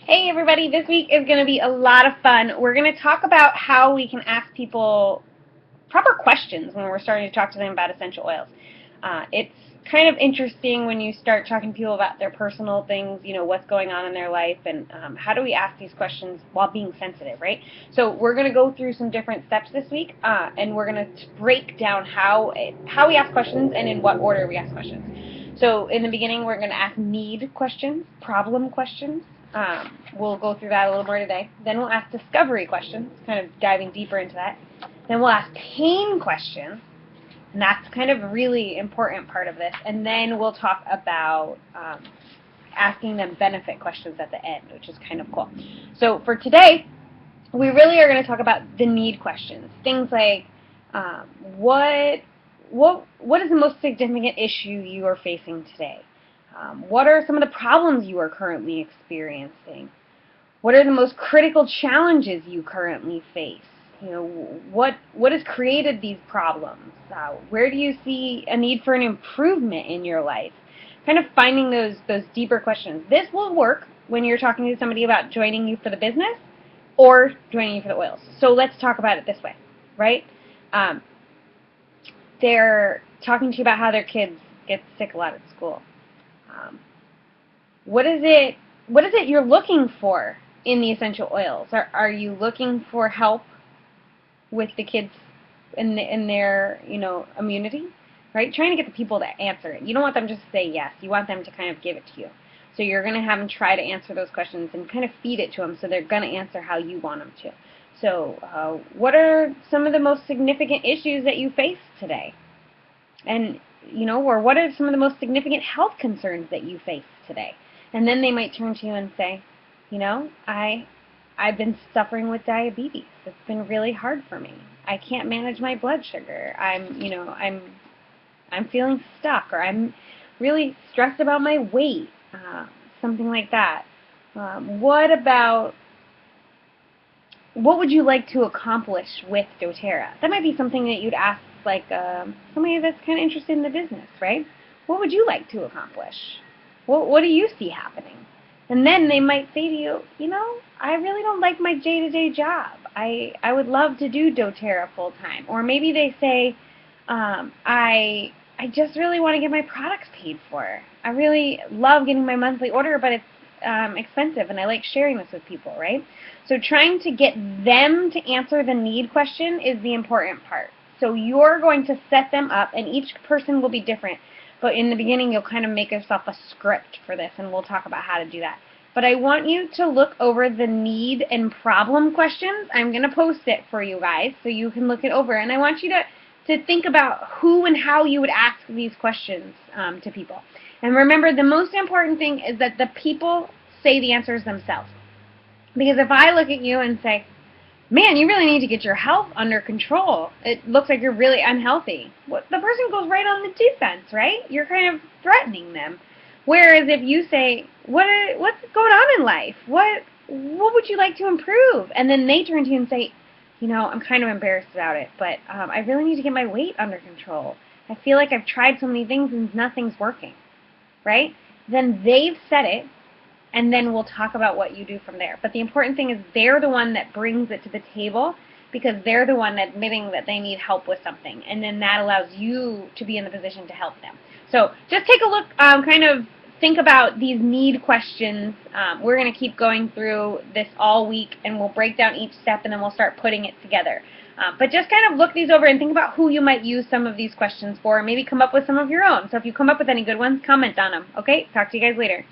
Hey everybody, this week is going to be a lot of fun. We're going to talk about how we can ask people proper questions when we're starting to talk to them about essential oils. It's kind of interesting when you start talking to people about their personal things, what's going on in their life, and how do we ask these questions while being sensitive, right? So we're going to go through some different steps this week, and we're going to break down how we ask questions and in what order we ask questions. So in the beginning, we're going to ask need questions, problem questions. We'll go through that a little more today. Then we'll ask discovery questions, kind of diving deeper into that. Then we'll ask pain questions, and that's kind of a really important part of this. And then we'll talk about asking them benefit questions at the end, which is kind of cool. So for today, we really are going to talk about the need questions. Things like what is the most significant issue you are facing today? What are some of the problems you are currently experiencing? What are the most critical challenges you currently face? What has created these problems? Where do you see a need for an improvement in your life? Kind of finding those deeper questions. This will work when you're talking to somebody about joining you for the business or joining you for the oils. So let's talk about it this way, right? They're talking to you about how their kids get sick a lot at school. What is it you're looking for in the essential oils? Are you looking for help with the kids in their immunity, right? Trying to get the people to answer it. You don't want them just to say yes. You want them to kind of give it to you. So you're going to have them try to answer those questions and kind of feed it to them so they're going to answer how you want them to. So what are some of the most significant issues that you face today? And or what are some of the most significant health concerns that you face today? And then they might turn to you and say, I've been suffering with diabetes. It's been really hard for me. I can't manage my blood sugar. I'm feeling stuck, or I'm really stressed about my weight, something like that. What would you like to accomplish with doTERRA? That might be something that you'd ask somebody that's kind of interested in the business, right? What would you like to accomplish? What do you see happening? And then they might say to you, I really don't like my day-to-day job. I would love to do doTERRA full-time. Or maybe they say, I just really want to get my products paid for. I really love getting my monthly order, but it's expensive, and I like sharing this with people, right? So trying to get them to answer the need question is the important part. So you're going to set them up, and each person will be different. But in the beginning, you'll kind of make yourself a script for this, and we'll talk about how to do that. But I want you to look over the need and problem questions. I'm going to post it for you guys so you can look it over. And I want you to think about who and how you would ask these questions to people. And remember, the most important thing is that the people say the answers themselves. Because if I look at you and say, man, you really need to get your health under control. It looks like you're really unhealthy. The person goes right on the defense, right? You're kind of threatening them. Whereas if you say, what's going on in life? What would you like to improve? And then they turn to you and say, I'm kind of embarrassed about it, but I really need to get my weight under control. I feel like I've tried so many things and nothing's working, right? Then they've said it, and then we'll talk about what you do from there. But the important thing is they're the one that brings it to the table because they're the one admitting that they need help with something, and then that allows you to be in the position to help them. So just take a look, kind of think about these need questions. We're going to keep going through this all week, and we'll break down each step, and then we'll start putting it together. But just kind of look these over and think about who you might use some of these questions for, and maybe come up with some of your own. So if you come up with any good ones, comment on them. Okay? Talk to you guys later.